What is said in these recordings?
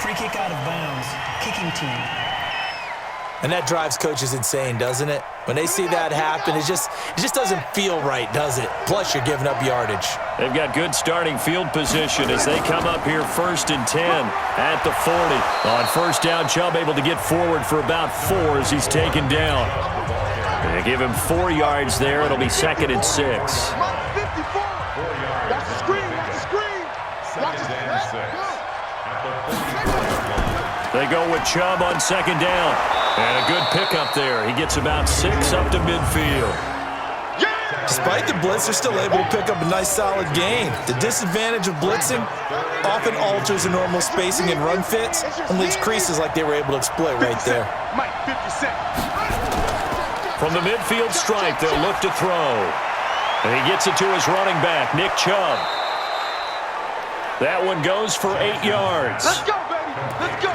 Free kick out of bounds. Kicking team. And that drives coaches insane, doesn't it? When they see that happen, it just doesn't feel right, does it? Plus, you're giving up yardage. They've got good starting field position as they come up here 1st and 10 at the 40. On first down, Chubb able to get forward for about 4 as he's taken down. They give him 4 yards there. It'll be 2nd and 6. That's a screen. That's a screen. They go with Chubb on 2nd down. And a good pickup there. He gets about 6 up to midfield. Despite the blitz, they're still able to pick up a nice, solid gain. The disadvantage of blitzing often alters the normal spacing and run fits and leaves creases like they were able to exploit right there. From the midfield stripe, they'll look to throw. And he gets it to his running back, Nick Chubb. That one goes for 8 yards. Let's go, baby. Let's go.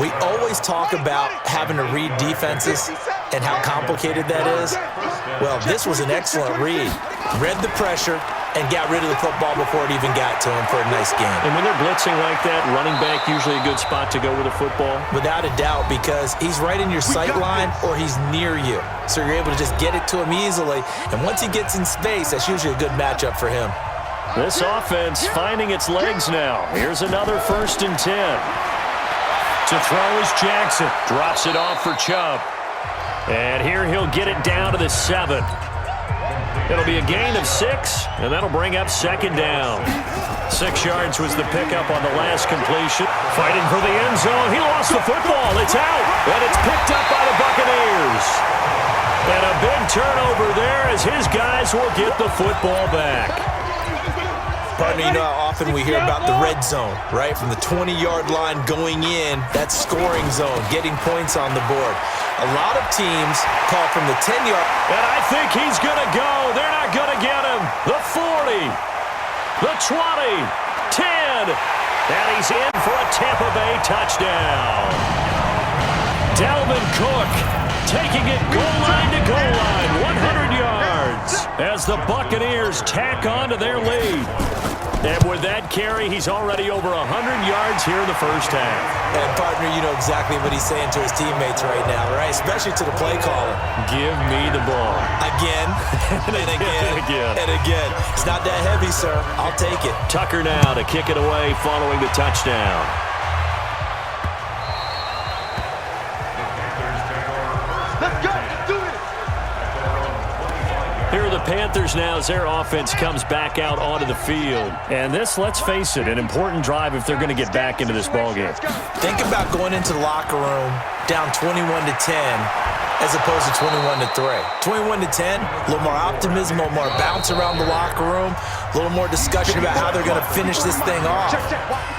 We always talk about having to read defenses and how complicated that is. Well, this was an excellent read. Read the pressure and got rid of the football before it even got to him for a nice gain. And when they're blitzing like that, running back usually a good spot to go with a football? Without a doubt, because he's right in your sight line or he's near you. So you're able to just get it to him easily. And once he gets in space, that's usually a good matchup for him. This offense finding its legs now. Here's another 1st and 10. To throw is Jackson. Drops it off for Chubb. And here he'll get it down to the 7. It'll be a gain of 6, and that'll bring up 2nd down. 6 yards was the pickup on the last completion. Fighting for the end zone. He lost the football. It's out, and it's picked up by the Buccaneers. And a big turnover there as his guys will get the football back. Partner, you know how often we hear about the red zone, right? From the 20-yard line going in, that's scoring zone, getting points on the board. A lot of teams call from the 10-yard. And I think he's going to go. They're not going to get him. The 40, the 20, 10, and he's in for a Tampa Bay touchdown. Dalvin Cook taking it goal line to goal line, 100 yards, as the Buccaneers tack on to their lead. And with that carry, he's already over 100 yards here in the first half. And, partner, you know exactly what he's saying to his teammates right now, right? Especially to the play caller. Give me the ball. Again, and again, and again. It's not that heavy, sir. I'll take it. Tucker now to kick it away following the touchdown. Let's go. Let's do it. Here are the Panthers now as their offense comes back out onto the field. And this, let's face it, an important drive if they're going to get back into this ballgame. Think about going into the locker room down 21-10 as opposed to 21-3. 21-10, a little more optimism, a little more bounce around the locker room, a little more discussion about how they're going to finish this thing off.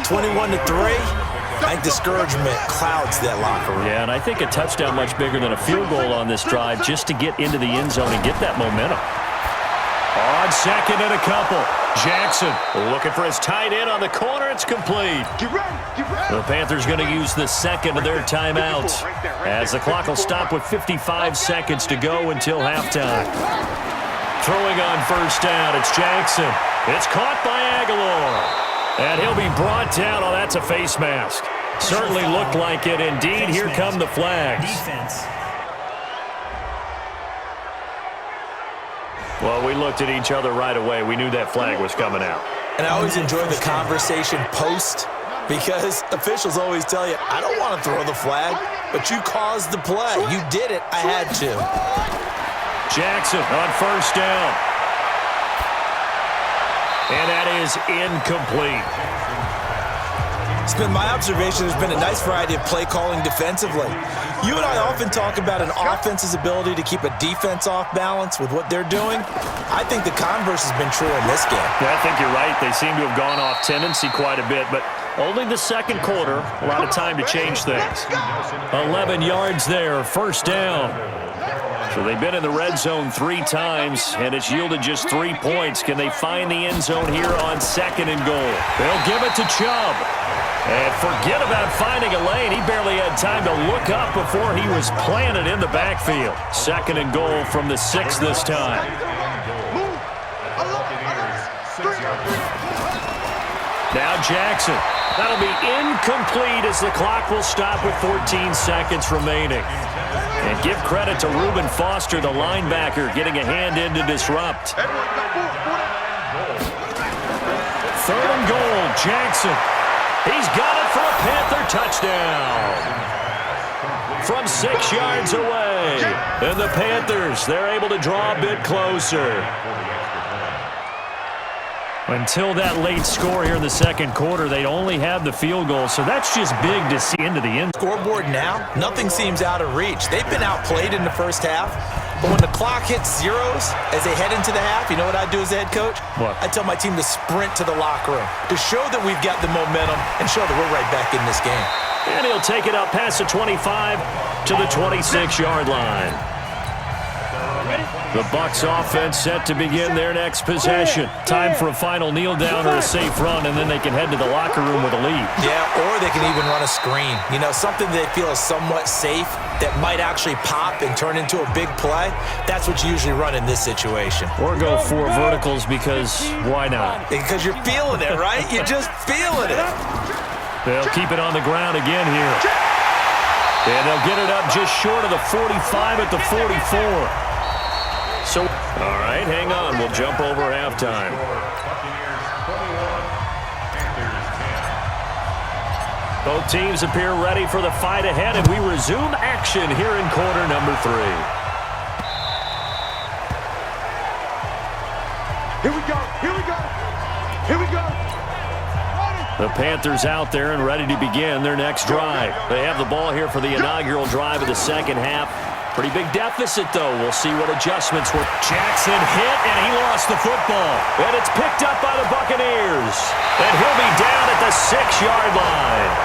21-3. I think discouragement clouds that locker room. Yeah, and I think a touchdown much bigger than a field goal on this drive just to get into the end zone and get that momentum. On 2nd and a couple. Jackson looking for his tight end on the corner. It's complete. Get ready. Get ready. The Panthers going to use the 2nd of their timeouts as the clock will stop with 55 seconds to go until halftime. Throwing on first down, it's Jackson. It's caught by Aguilar. And he'll be brought down. Oh, that's a face mask. Certainly looked like it. Indeed, here come the flags. Defense. Well, we looked at each other right away. We knew that flag was coming out. And I always enjoy the conversation post because officials always tell you, I don't want to throw the flag, but you caused the play. You did it. I had to. Jackson on first down. And that is incomplete. It's been my observation there's been a nice variety of play calling defensively. You and I often talk about an offense's ability to keep a defense off balance with what they're doing. I think the converse has been true in this game. Yeah, I think you're right. They seem to have gone off tendency quite a bit, but only the 2nd quarter, a lot of time to change things. 11 yards there, first down. So they've been in the red zone 3 times, and it's yielded just 3 points. Can they find the end zone here on 2nd and goal? They'll give it to Chubb. And forget about finding a lane. He barely had time to look up before he was planted in the backfield. 2nd and goal from the 6 this time. Now Jackson That'll be incomplete as the clock will stop with 14 seconds remaining. And give credit to Reuben Foster, the linebacker, getting a hand in to disrupt. 3rd and goal, Jackson. He's got it for a Panther touchdown. From 6 yards away. And the Panthers, they're able to draw a bit closer. Until that late score here in the second quarter, they only had the field goal, so that's just big to see into the end. Scoreboard now, nothing seems out of reach. They've been outplayed in the first half, but when the clock hits zeros as they head into the half, you know what I do as the head coach? What? I tell my team to sprint to the locker room to show that we've got the momentum and show that we're right back in this game. And he'll take it up past the 25 to the 26-yard line. The Bucs offense set to begin their next possession. Time for a final kneel down or a safe run, and then they can head to the locker room with a lead. Yeah, or they can even run a screen. You know, something they feel is somewhat safe that might actually pop and turn into a big play. That's what you usually run in this situation. Or go 4 verticals because why not? Because you're feeling it, right? You're just feeling it. They'll keep it on the ground again here. And they'll get it up just short of the 45 at the 44. So, all right, hang on. We'll jump over halftime. Both teams appear ready for the fight ahead, and we resume action here in quarter number 3. Here we go. Here we go. Here we go. The Panthers out there and ready to begin their next drive. They have the ball here for the inaugural drive of the second half. Pretty big deficit, though. We'll see what adjustments were. Jackson hit, and he lost the football. And it's picked up by the Buccaneers. And he'll be down at the 6-yard line.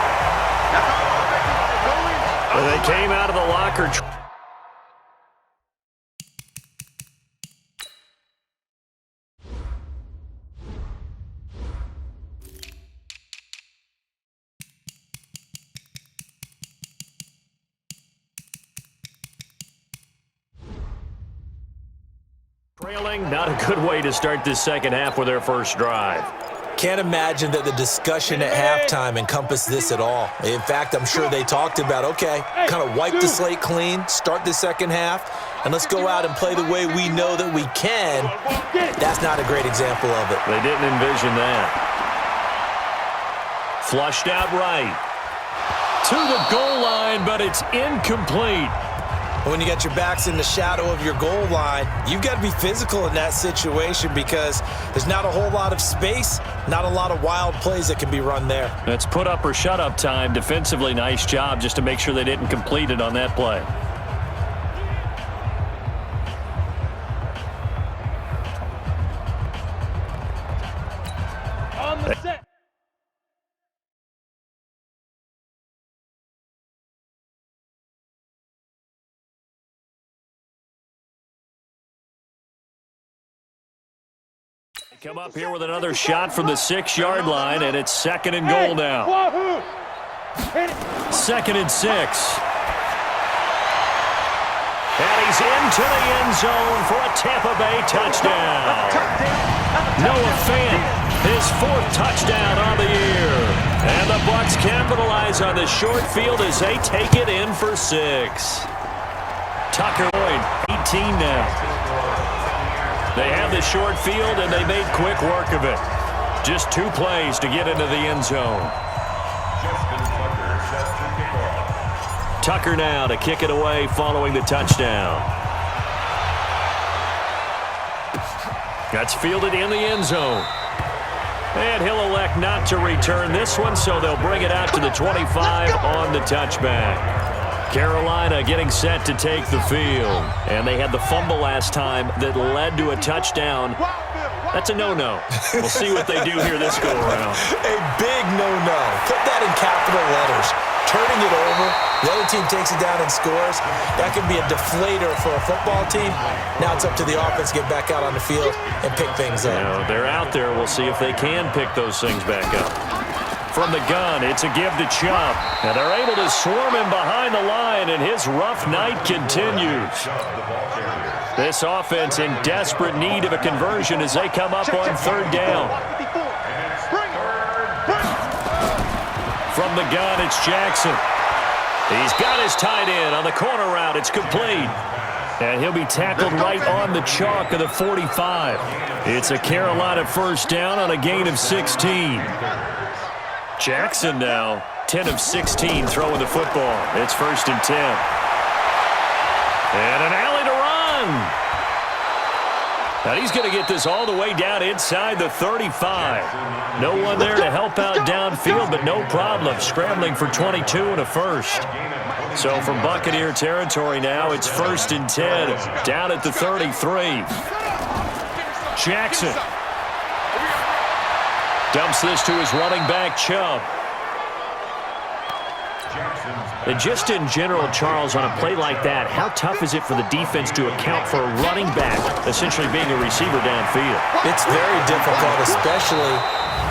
And they came out of the locker. Trailing, not a good way to start this second half with their first drive. Can't imagine that the discussion at halftime encompassed this at all. In fact, I'm sure they talked about, okay, kind of wipe the slate clean, start the second half, and let's go out and play the way we know that we can. That's not a great example of it. They didn't envision that. Flushed out right. To the goal line, but it's incomplete. When you got your backs in the shadow of your goal line, you've got to be physical in that situation because there's not a whole lot of space, not a lot of wild plays that can be run there. That's put up or shut up time. Defensively, nice job just to make sure they didn't complete it on that play. On the set. Come up here with another shot from the 6-yard line, and it's 2nd and goal now. 2nd and 6. And he's into the end zone for a Tampa Bay touchdown. Noah Fant, his 4th touchdown on the year. And the Bucs capitalize on the short field as they take it in for 6. Tucker Lloyd, 18 now. They have the short field, and they made quick work of it. Just 2 plays to get into the end zone. Tucker now to kick it away following the touchdown. That's fielded in the end zone. And he'll elect not to return this one, so they'll bring it out to the 25 on the touchback. Carolina getting set to take the field. And they had the fumble last time that led to a touchdown. That's a no-no. We'll see what they do here this go-around. A big no-no. Put that in capital letters. Turning it over, the other team takes it down and scores. That can be a deflator for a football team. Now it's up to the offense to get back out on the field and pick things up. You know, they're out there. We'll see if they can pick those things back up. From the gun, it's a give to Chubb. And they're able to swarm him behind the line, and his rough night continues. This offense in desperate need of a conversion as they come up on 3rd down. From the gun, it's Jackson. He's got his tight end on the corner route. It's complete. And he'll be tackled right on the chalk of the 45. It's a Carolina first down on a gain of 16. Jackson now 10 of 16 throwing the football. It's 1st and 10. And an alley to run. And he's going to get this all the way down inside the 35. No one there to help out downfield, but no problem. Scrambling for 22 and a first. So from Buccaneer territory now, it's 1st and 10. Down at the 33. Jackson dumps this to his running back, Chubb. And just in general, Charles, on a play like that, how tough is it for the defense to account for a running back essentially being a receiver downfield? It's very difficult, especially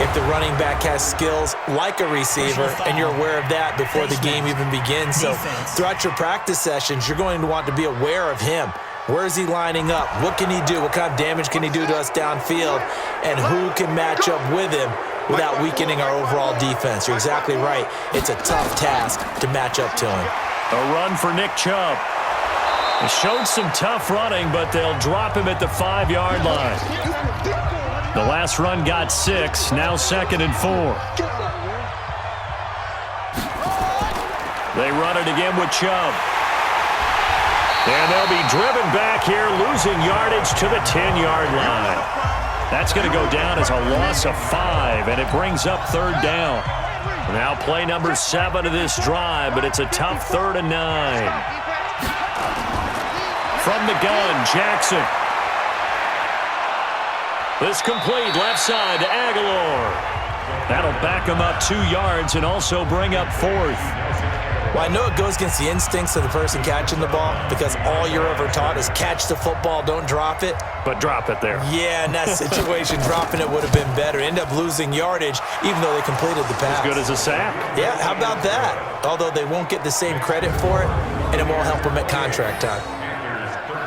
if the running back has skills like a receiver, and you're aware of that before the game even begins. So throughout your practice sessions, you're going to want to be aware of him. Where is he lining up? What can he do? What kind of damage can he do to us downfield? And who can match up with him without weakening our overall defense? You're exactly right. It's a tough task to match up to him. A run for Nick Chubb. He showed some tough running, but they'll drop him at the 5-yard line. The last run got 6, now 2nd and 4. They run it again with Chubb. And they'll be driven back here, losing yardage to the 10-yard line. That's going to go down as a loss of 5, and it brings up 3rd down. Now play number 7 of this drive, but it's a tough 3rd and 9. From the gun, Jackson. This complete left side to Aguilar. That'll back him up 2 yards and also bring up 4th. Well, I know it goes against the instincts of the person catching the ball because all you're ever taught is catch the football, don't drop it. But drop it there. Yeah, in that situation, dropping it would have been better. End up losing yardage even though they completed the pass. As good as a sack. Yeah, how about that? Although they won't get the same credit for it, and it won't help them at contract time.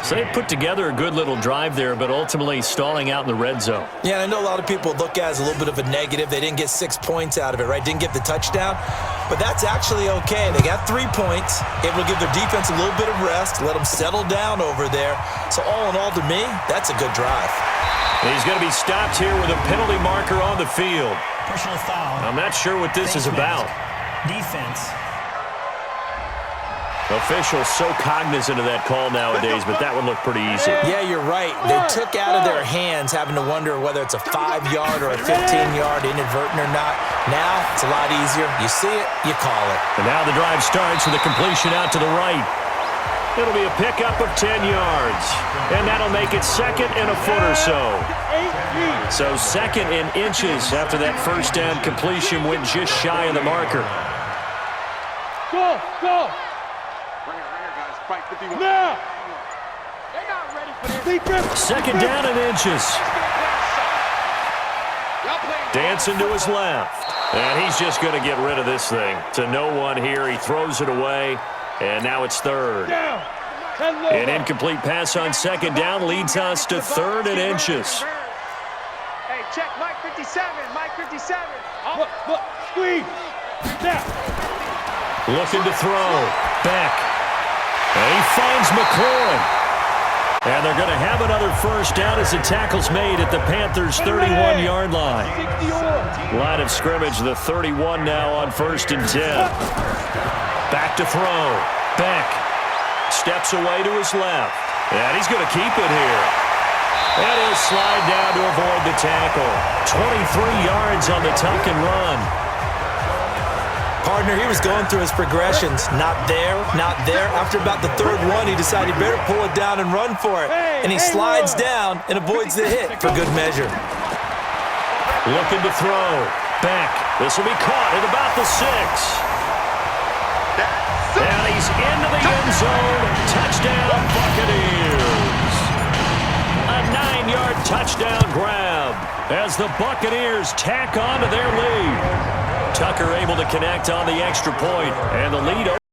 So they put together a good little drive there, but ultimately stalling out in the red zone. Yeah, I know a lot of people look at it as a little bit of a negative. They didn't get 6 points out of it, right? Didn't get the touchdown. But that's actually okay. They got 3 points, able to give their defense a little bit of rest, let them settle down over there. So all in all, to me, that's a good drive. He's going to be stopped here with a penalty marker on the field. Personal foul. I'm not sure what this is about. Defense. Officials so cognizant of that call nowadays, but that would look pretty easy. Yeah, you're right. They took out of their hands having to wonder whether it's a 5-yard or a 15-yard, inadvertent or not. Now, it's a lot easier. You see it, you call it. And now the drive starts with a completion out to the right. It'll be a pickup of 10 yards. And that'll make it 2nd and a foot or so. So 2nd in inches after that first down completion went just shy of the marker. Go, go. Now! They're not ready for this. 2nd down in inches. Dancing to his left. And he's just going to get rid of this thing. To no one here. He throws it away. And now it's 3rd. An incomplete pass on 2nd down leads us to 3rd and inches. Hey, check Mike 57. Mike 57. Look, squeeze. Now. Looking to throw. Back. And he finds McLaurin. And they're going to have another first down as the tackle's made at the Panthers' 31-yard line. Line of scrimmage, the 31 now on 1st and 10. Back to throw. Beck steps away to his left. And he's going to keep it here. And he'll slide down to avoid the tackle. 23 yards on the tuck and run. Partner, he was going through his progressions. Not there, not there. After about the 3rd one, he decided he better pull it down and run for it. And he slides down and avoids the hit for good measure. Looking to throw. Back. This will be caught at about the 6. And he's into the end zone. Touchdown, Buccaneers. A 9-yard touchdown grab as the Buccaneers tack on to their lead. Tucker able to connect on the extra point, and the lead